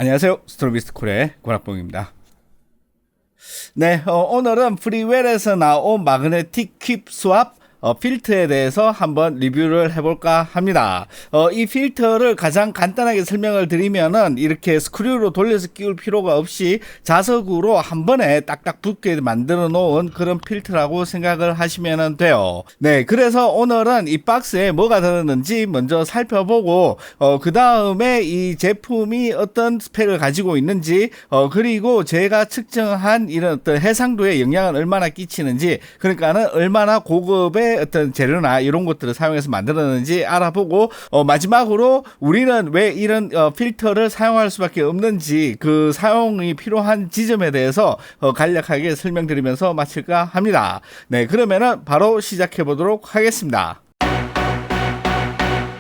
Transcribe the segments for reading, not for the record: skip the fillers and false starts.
안녕하세요. 스트로비스쿨의 권학봉입니다. 네, 오늘은 프리웰에서 나온 마그네틱 퀵 스왑 필터에 대해서 한번 리뷰를 해볼까 합니다. 이 필터를 가장 간단하게 설명을 드리면은 이렇게 스크류로 돌려서 끼울 필요가 없이 자석으로 한 번에 딱딱 붙게 만들어 놓은 그런 필터라고 생각을 하시면 돼요. 네, 그래서 오늘은 이 박스에 뭐가 들었는지 먼저 살펴보고 그 다음에 이 제품이 어떤 스펙을 가지고 있는지 그리고 제가 측정한 이런 어떤 해상도에 영향을 얼마나 끼치는지, 그러니까는 얼마나 고급의 어떤 재료나 이런 것들을 사용해서 만들었는지 알아보고 마지막으로 우리는 왜 이런 필터를 사용할 수밖에 없는지 그 사용이 필요한 지점에 대해서 간략하게 설명드리면서 마칠까 합니다. 네, 그러면은 바로 시작해 보도록 하겠습니다.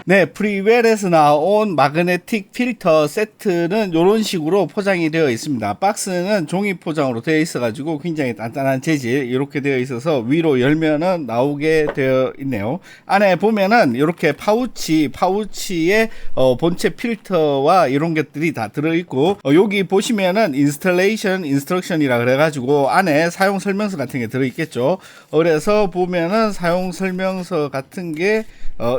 네, 프리웰에서 나온 마그네틱 필터 세트는 이런 식으로 포장이 되어 있습니다. 박스는 종이 포장으로 되어 있어가지고 굉장히 단단한 재질 이렇게 되어 있어서 위로 열면은 나오게 되어 있네요. 안에 보면은 이렇게 파우치에 본체 필터와 이런 것들이 다 들어있고 여기 보시면은 인스톨레이션 인스트럭션이라 그래가지고 안에 사용 설명서 같은 게 들어있겠죠. 그래서 보면은 사용 설명서 같은 게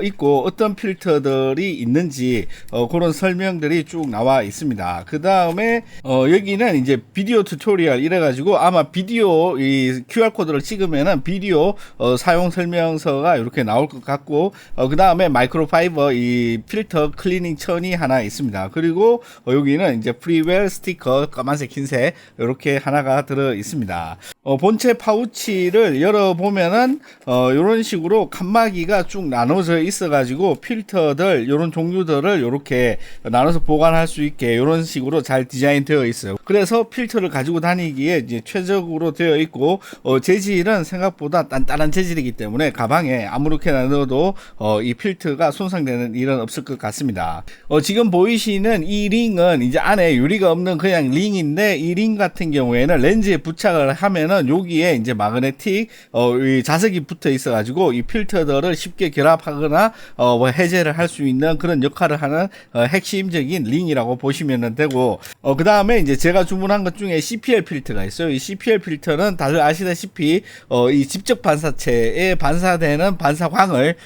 있고 어떤 필터들이 있는지 그런 설명들이 쭉 나와 있습니다. 그 다음에 여기는 이제 비디오 튜토리얼 이래가지고 아마 비디오 이 QR코드를 찍으면은 비디오 사용 설명서가 이렇게 나올 것 같고 그 다음에 마이크로파이버 이 필터 클리닝 천이 하나 있습니다. 그리고 여기는 이제 프리웰 스티커 까만색 흰색 이렇게 하나가 들어 있습니다. 본체 파우치를 열어보면은 이런 식으로 칸막이가 쭉 나눠져 있어가지고 필터들 이런 종류들을 이렇게 나눠서 보관할 수 있게 이런 식으로 잘 디자인되어 있어요. 그래서 필터를 가지고 다니기에 이제 최적으로 되어 있고 재질은 생각보다 단단한 재질이기 때문에 가방에 아무렇게나 넣어도 이 필터가 손상되는 일은 없을 것 같습니다. 지금 보이시는 이 링은 이제 안에 유리가 없는 그냥 링인데 이 링 같은 경우에는 렌즈에 부착을 하면은 여기에 이제 마그네틱 이 자석이 붙어 있어가지고 이 필터들을 쉽게 결합하거나 해제를 할 수 있는 그런 역할을 하는 핵심적인 링이라고 보시면 되고 그 다음에 이제 제가 주문한 것 중에 CPL 필터가 있어요. 이 CPL 필터는 다들 아시다시피 이 집적 반사체에 반사되는 반사광을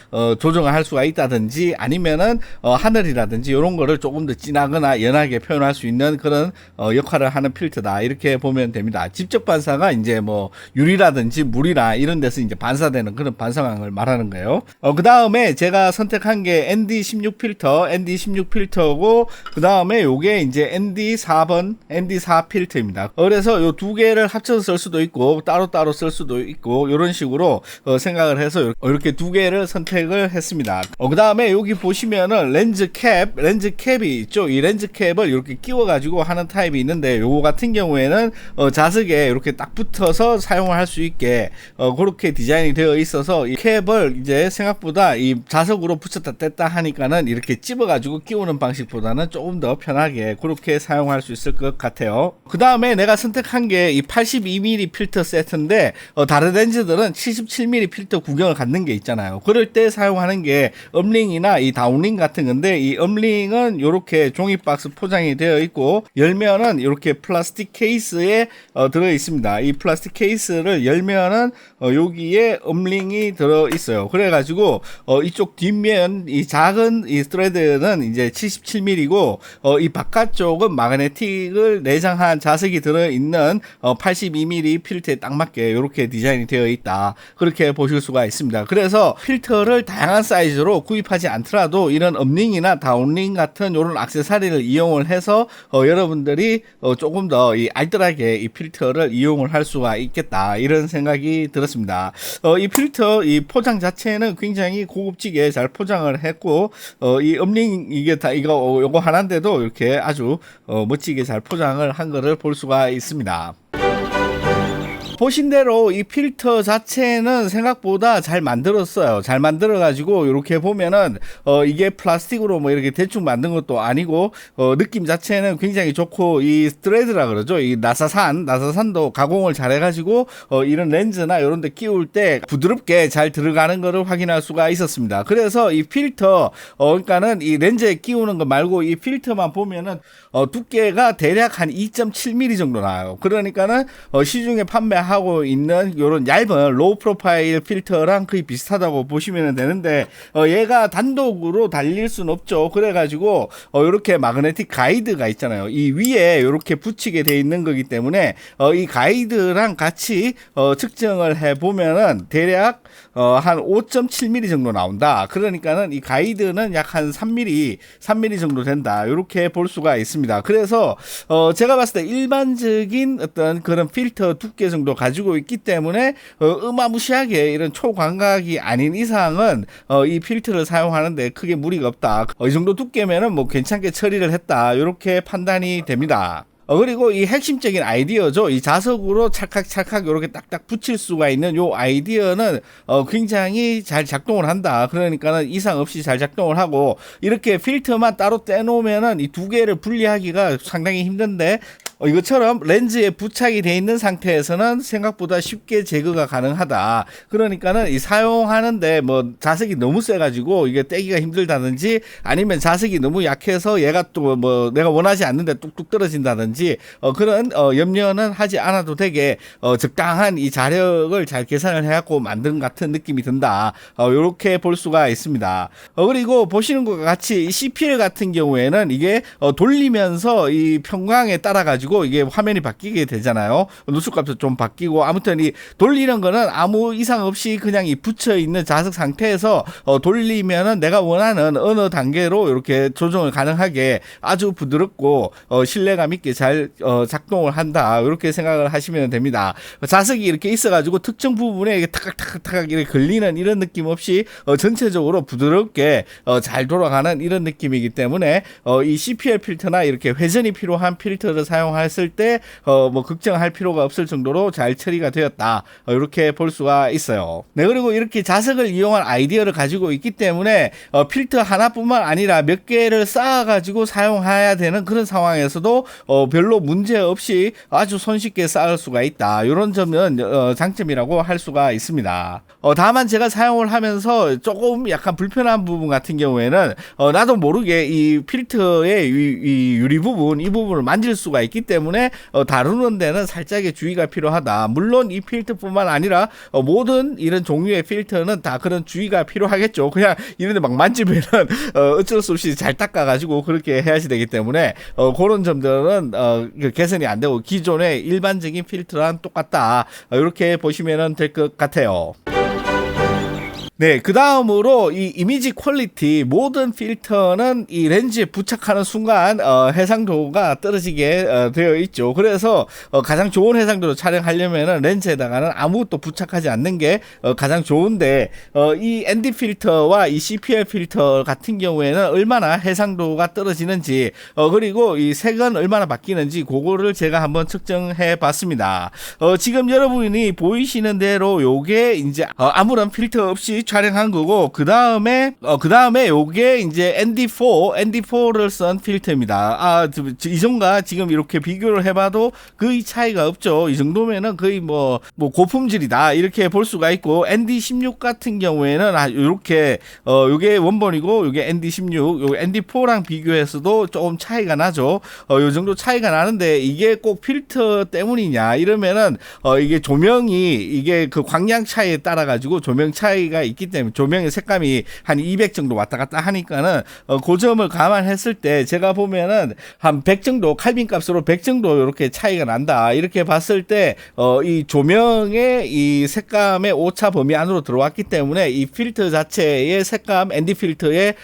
조정을 할 수가 있다든지 아니면은 하늘이라든지 이런 거를 조금 더 진하거나 연하게 표현할 수 있는 그런 역할을 하는 필터다 이렇게 보면 됩니다. 집적 반사가 이제 뭐 유리라든지 물이나 이런 데서 이제 반사되는 그런 반사광을 말하는 거예요. 그 다음에 제가 선택한 게 ND16 필터고 그 다음에 요게 이제 ND4 필터입니다. 그래서 요 두 개를 합쳐서 쓸 수도 있고 따로따로 쓸 수도 있고 이런 식으로 생각을 해서 이렇게 두 개를 선택을 했습니다. 그 다음에 여기 보시면은 렌즈 캡이 있죠. 이 렌즈 캡을 이렇게 끼워 가지고 하는 타입이 있는데 요거 같은 경우에는 자석에 이렇게 딱 붙어서 사용을 할 수 있게 그렇게 디자인이 되어 있어서 이 캡을 이제 생각보다 이 자석으로 붙였다 뗐다 하니까는 이렇게 찝어가지고 끼우는 방식보다는 조금 더 편하게 그렇게 사용할 수 있을 것 같아요. 그 다음에 내가 선택한 게 이 82mm 필터 세트인데 다른 렌즈들은 77mm 필터 구경을 갖는 게 있잖아요. 그럴 때 사용하는 게 업링이나 이 다운링 같은 건데 이 업링은 이렇게 종이 박스 포장이 되어 있고 열면은 이렇게 플라스틱 케이스에 들어 있습니다. 이 플라스틱 케이스를 열면은 여기에 업링이 들어 있어요. 그래가지고 이쪽 뒷면 이 작은 이 스트레드는 이제 77mm고 이 바깥쪽은 마그네틱을 내장한 자석이 들어있는 82mm 필터에 딱 맞게 이렇게 디자인이 되어 있다 그렇게 보실 수가 있습니다. 그래서 필터를 다양한 사이즈로 구입하지 않더라도 이런 업링이나 다운링 같은 이런 액세서리를 이용을 해서 여러분들이 조금 더 이 알뜰하게 이 필터를 이용을 할 수가 있겠다 이런 생각이 들었습니다. 이 필터 이 포장 자체는 굉장히 고급지게 잘 포장을 했고 이 업링 이게 다 요거 하나인데도 이렇게 아주 멋지게 잘 포장을 한 거를 볼 수가 있습니다. 보신 대로 이 필터 자체는 생각보다 잘 만들었어요. 잘 만들어 가지고 이렇게 보면은 이게 플라스틱으로 뭐 이렇게 대충 만든 것도 아니고 느낌 자체는 굉장히 좋고, 이 스트레드라 그러죠. 이 나사산도 가공을 잘 해가지고 이런 렌즈나 이런 데 끼울 때 부드럽게 잘 들어가는 거를 확인할 수가 있었습니다. 그래서 이 필터 그러니까는 이 렌즈에 끼우는 거 말고 이 필터만 보면은 두께가 대략 한 2.7mm 정도 나와요. 그러니까는 시중에 판매하고 있는 요런 얇은 로우 프로파일 필터랑 거의 비슷하다고 보시면 되는데, 얘가 단독으로 달릴 수는 없죠. 그래가지고 이렇게 마그네틱 가이드가 있잖아요. 이 위에 이렇게 붙이게 돼 있는 거기 때문에 이 가이드랑 같이 측정을 해 보면은 대략 한 5.7mm 정도 나온다. 그러니까는 이 가이드는 약 한 3mm 정도 된다. 이렇게 볼 수가 있습니다. 그래서 제가 봤을 때 일반적인 어떤 그런 필터 두께 정도 가지고 있기 때문에 어마무시하게 이런 초광각이 아닌 이상은 이 필터를 사용하는데 크게 무리가 없다. 이 정도 두께면은 뭐 괜찮게 처리를 했다. 이렇게 판단이 됩니다. 그리고 이 핵심적인 아이디어죠. 이 자석으로 찰칵찰칵 이렇게 딱딱 붙일 수가 있는 요 아이디어는 굉장히 잘 작동을 한다. 그러니까는 이상 없이 잘 작동을 하고, 이렇게 필터만 따로 떼놓으면은 이 두 개를 분리하기가 상당히 힘든데 이것처럼 렌즈에 부착이 돼 있는 상태에서는 생각보다 쉽게 제거가 가능하다. 그러니까는 이 사용하는데 뭐 자석이 너무 세가지고 이게 떼기가 힘들다든지, 아니면 자석이 너무 약해서 얘가 또 뭐 내가 원하지 않는데 뚝뚝 떨어진다든지 그런 염려는 하지 않아도 되게 적당한 이 자력을 잘 계산을 해갖고 만든 같은 느낌이 든다. 이렇게 볼 수가 있습니다. 그리고 보시는 것과 같이 이 CPL 같은 경우에는 이게 돌리면서 이 평광에 따라 가지고 이게 화면이 바뀌게 되잖아요. 누수값도 좀 바뀌고, 아무튼 이 돌리는 거는 아무 이상 없이 그냥 이 붙여 있는 자석 상태에서 돌리면은 내가 원하는 어느 단계로 이렇게 조정을 가능하게 아주 부드럽고 신뢰감 있게 잘 작동을 한다. 이렇게 생각을 하시면 됩니다. 자석이 이렇게 있어가지고 특정 부분에 이게 탁탁탁탁 이렇게 걸리는 이런 느낌 없이 전체적으로 부드럽게 잘 돌아가는 이런 느낌이기 때문에 이 CPL 필터나 이렇게 회전이 필요한 필터를 사용했을 때 뭐 걱정할 필요가 없을 정도로 잘 처리가 되었다. 이렇게 볼 수가 있어요. 네, 그리고 이렇게 자석을 이용한 아이디어를 가지고 있기 때문에 필터 하나뿐만 아니라 몇 개를 쌓아가지고 사용해야 되는 그런 상황에서도 별로 문제 없이 아주 손쉽게 쌓을 수가 있다. 이런 점은 장점이라고 할 수가 있습니다. 다만 제가 사용을 하면서 조금 약간 불편한 부분 같은 경우에는 나도 모르게 이 필터의 이 유리 부분, 이 부분을 만질 수가 있기 때문에 다루는 데는 살짝의 주의가 필요하다. 물론 이 필터뿐만 아니라 모든 이런 종류의 필터는 다 그런 주의가 필요하겠죠. 그냥 이런데 막 만지면은 어쩔 수 없이 잘 닦아가지고 그렇게 해야지 되기 때문에 그런 점들은 개선이 안 되고 기존의 일반적인 필터랑 똑같다. 이렇게 보시면 될 것 같아요. 네, 그 다음으로 이 이미지 퀄리티, 모든 필터는 이 렌즈에 부착하는 순간 해상도가 떨어지게 되어 있죠. 그래서 가장 좋은 해상도로 촬영하려면 렌즈에다가는 아무것도 부착하지 않는 게 가장 좋은데, 이 ND 필터와 이 CPL 필터 같은 경우에는 얼마나 해상도가 떨어지는지 그리고 이 색은 얼마나 바뀌는지 그거를 제가 한번 측정해 봤습니다. 지금 여러분이 보이시는 대로 요게 이제 아무런 필터 없이 촬영한 거고, 그 다음에 요게 이제 ND4를 쓴 필터입니다. 이전과 지금 이렇게 비교를 해봐도 거의 차이가 없죠. 이 정도면은 거의 뭐 고품질이다 이렇게 볼 수가 있고, ND16 같은 경우에는 이렇게 요게 원본이고 요게 ND16, 요 ND4랑 비교해서도 조금 차이가 나죠. 요 정도 차이가 나는데 이게 꼭 필터 때문이냐 이러면은 이게 조명이 이게 그 광량 차이에 따라 가지고 조명 차이가 있기 때문에 조명의 색감이 한 200 정도 왔다 갔다 하니까는 그 점을 감안했을 때 제가 보면은 한 100 정도, 칼빈 값으로 100 정도 이렇게 차이가 난다. 이렇게 봤을 때 이 조명의 이 색감의 오차 범위 안으로 들어왔기 때문에 이 필터 자체의 색감, ND 필터의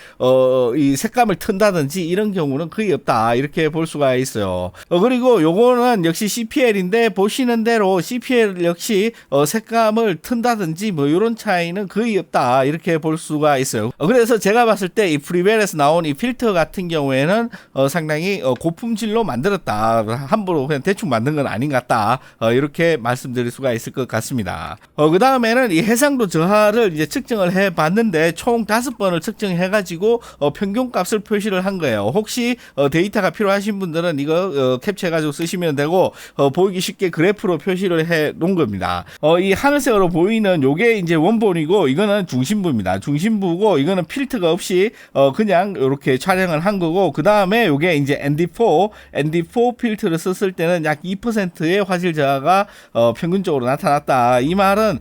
이 색감을 튼다든지 이런 경우는 거의 없다. 이렇게 볼 수가 있어요. 그리고 요거는 역시 CPL인데 보시는 대로 CPL 역시 색감을 튼다든지 뭐 이런 차이는 거의 없다 이렇게 볼 수가 있어요. 그래서 제가 봤을 때 이 프리웰에서 나온 이 필터 같은 경우에는 상당히 고품질로 만들었다, 함부로 그냥 대충 만든 건 아닌 것 같다, 이렇게 말씀드릴 수가 있을 것 같습니다. 그 다음에는 이 해상도 저하를 이제 측정을 해 봤는데 총 5번을 측정해 가지고 평균값을 표시를 한 거예요. 혹시 데이터가 필요하신 분들은 이거 캡처해 가지고 쓰시면 되고, 보이기 쉽게 그래프로 표시를 해 놓은 겁니다. 이 하늘색으로 보이는 요게 이제 원본이고, 이거는 중심부입니다. 중심부고, 이거는 필터가 없이 그냥 이렇게 촬영을 한 거고, 그 다음에 요게 이제 ND4 필터를 썼을 때는 약 2%의 화질 저하가 평균적으로 나타났다. 이 말은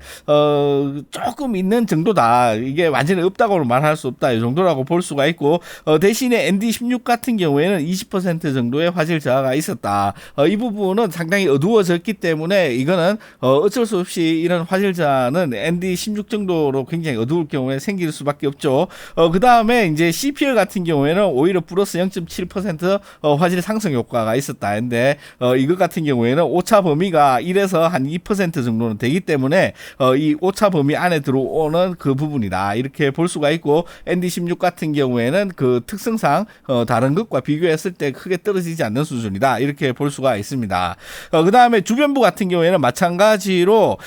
조금 있는 정도다. 이게 완전히 없다고는 말할 수 없다. 이 정도라고 볼 수가 있고, 대신에 ND16 같은 경우에는 20% 정도의 화질 저하가 있었다. 이 부분은 상당히 어두워졌기 때문에 이거는 어쩔 수 없이 이런 화질 저하는 ND16 정도로 굉장히 어두울 경우에 생길 수밖에 없죠. 그 다음에 이제 CPL 같은 경우에는 오히려 플러스 0.7% 화질 상승 효과가 있었다. 근데 이것 같은 경우에는 오차 범위가 1에서 한 2% 정도는 되기 때문에 이 오차 범위 안에 들어오는 그 부분이다, 이렇게 볼 수가 있고, ND16 같은 경우에는 그 특성상 다른 것과 비교했을 때 크게 떨어지지 않는 수준이다, 이렇게 볼 수가 있습니다. 그 다음에 주변부 같은 경우에는 마찬가지로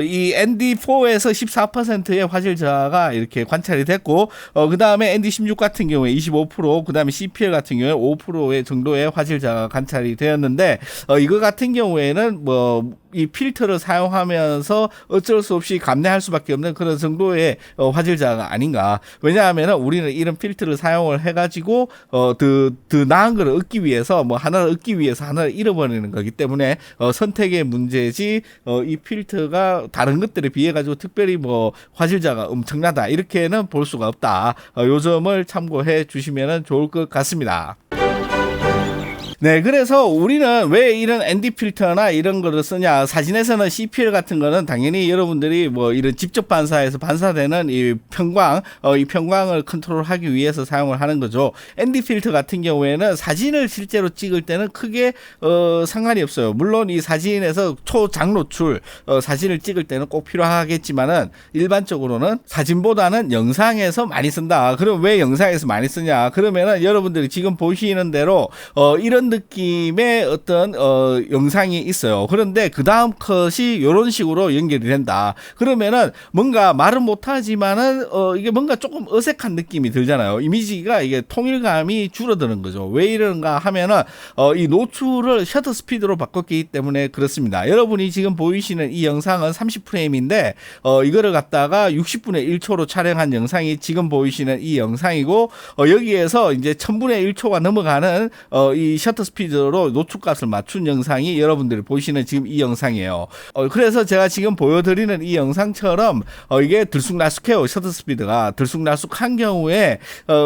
이 ND4에서 14%의 화질 저하가 이렇게 관찰이 됐고, 그 다음에 ND16 같은 경우에 25%, 그 다음에 CPL 같은 경우에 5%의 정도의 화질 저하가 관찰이 되었는데, 이거 같은 경우에는 이 필터를 사용하면서 어쩔 수 없이 감내할 수밖에 없는 그런 정도의 화질 저하가 아닌가. 왜냐하면 우리는 이런 필터를 사용을 해가지고 더 나은 걸 얻기 위해서, 하나를 얻기 위해서 하나를 잃어버리는 거기 때문에 선택의 문제지, 이 필터가 다른 것들에 비해 가지고 특별히 화질 저하가 엄청나다 이렇게는 볼 수가 없다. 요 점을 참고해 주시면 좋을 것 같습니다. 네, 그래서 우리는 왜 이런 ND 필터나 이런 거를 쓰냐. 사진에서는 CPL 같은 거는 당연히 여러분들이 이런 직접 반사에서 반사되는 이 평광을 컨트롤하기 위해서 사용을 하는 거죠. ND 필터 같은 경우에는 사진을 실제로 찍을 때는 크게 상관이 없어요. 물론 이 사진에서 초장노출 사진을 찍을 때는 꼭 필요하겠지만은, 일반적으로는 사진보다는 영상에서 많이 쓴다. 그럼 왜 영상에서 많이 쓰냐? 그러면은 여러분들이 지금 보시는 대로 이런 느낌의 어떤 영상이 있어요. 그런데 그 다음 컷이 이런 식으로 연결이 된다. 그러면은 뭔가 말은 못하지만은 이게 뭔가 조금 어색한 느낌이 들잖아요. 이미지가 이게 통일감이 줄어드는 거죠. 왜 이런가 하면은 이 노출을 셔터 스피드로 바꿨기 때문에 그렇습니다. 여러분이 지금 보이시는 이 영상은 30프레임인데 이거를 갖다가 60분의 1초로 촬영한 영상이 지금 보이시는 이 영상이고, 여기에서 이제 1000분의 1초가 넘어가는 이 셔터 스피드로 노출값을 맞춘 영상이 여러분들이 보시는 지금 이 영상이에요. 그래서 제가 지금 보여드리는 이 영상처럼 이게 들쑥날쑥해요. 셔터 스피드가 들쑥날쑥한 경우에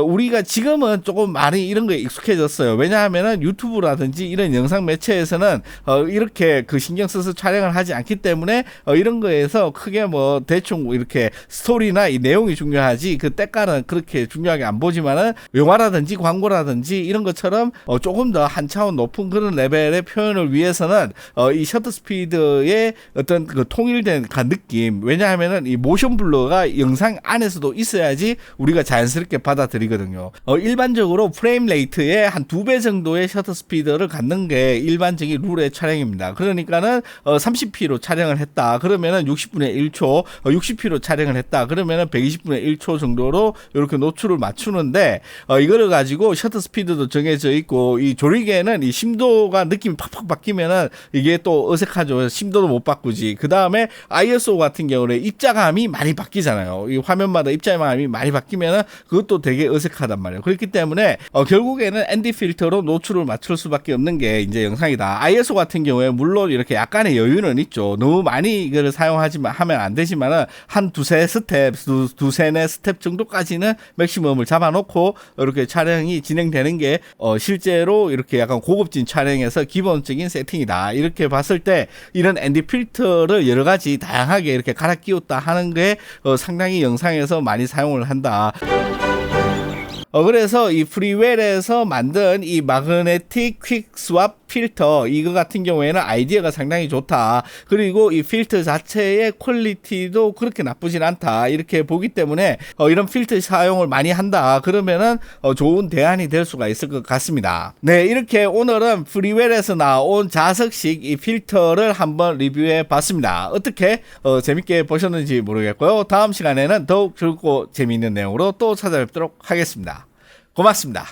우리가 지금은 조금 많이 이런 거에 익숙해졌어요. 왜냐하면은 유튜브라든지 이런 영상 매체에서는 이렇게 그 신경 써서 촬영을 하지 않기 때문에 이런 거에서 크게 대충 이렇게 스토리나 이 내용이 중요하지 그 때깔은 그렇게 중요하게 안 보지만은, 영화라든지 광고라든지 이런 것처럼 조금 더 한 차원 높은 그런 레벨의 표현을 위해서는 이 셔터 스피드의 어떤 그 통일된 느낌, 왜냐하면은 이 모션 블러가 영상 안에서도 있어야지 우리가 자연스럽게 받아들이거든요. 일반적으로 프레임 레이트의 한 2배 정도의 셔터 스피드를 갖는 게 일반적인 룰의 촬영입니다. 그러니까는 30p로 촬영을 했다 그러면은 60분의 1초, 60p로 촬영을 했다 그러면은 120분의 1초 정도로 이렇게 노출을 맞추는데, 이거를 가지고 셔터 스피드도 정해져 있고, 이 조리개는 이 심도가 느낌이 팍팍 바뀌면은 이게 또 어색하죠. 심도도 못 바꾸지. 그 다음에 ISO 같은 경우는 입자감이 많이 바뀌잖아요. 이 화면마다 입자감이 많이 바뀌면은 그것도 되게 어색하단 말이에요. 그렇기 때문에 결국에는 ND 필터로 노출을 맞출 수밖에 없는 게 이제 영상이다. ISO 같은 경우에 물론 이렇게 약간의 여유는 있죠. 너무 많이 이거를 하면 안 되지만은 한 두세 네 스텝 정도까지는 맥시멈을 잡아놓고 이렇게 촬영이 진행되는 게 실제로 이렇게 약간 고급진 촬영에서 기본적인 세팅이다. 이렇게 봤을 때 이런 ND 필터를 여러 가지 다양하게 이렇게 갈아 끼웠다 하는 게 상당히 영상에서 많이 사용을 한다. 그래서 이 프리웰에서 만든 이 마그네틱 퀵 스왑 필터 이거 같은 경우에는 아이디어가 상당히 좋다. 그리고 이 필터 자체의 퀄리티도 그렇게 나쁘진 않다. 이렇게 보기 때문에 이런 필터 사용을 많이 한다. 그러면은 좋은 대안이 될 수가 있을 것 같습니다. 네, 이렇게 오늘은 프리웰에서 나온 자석식 이 필터를 한번 리뷰해 봤습니다. 어떻게 재밌게 보셨는지 모르겠고요. 다음 시간에는 더욱 즐겁고 재미있는 내용으로 또 찾아뵙도록 하겠습니다. 고맙습니다.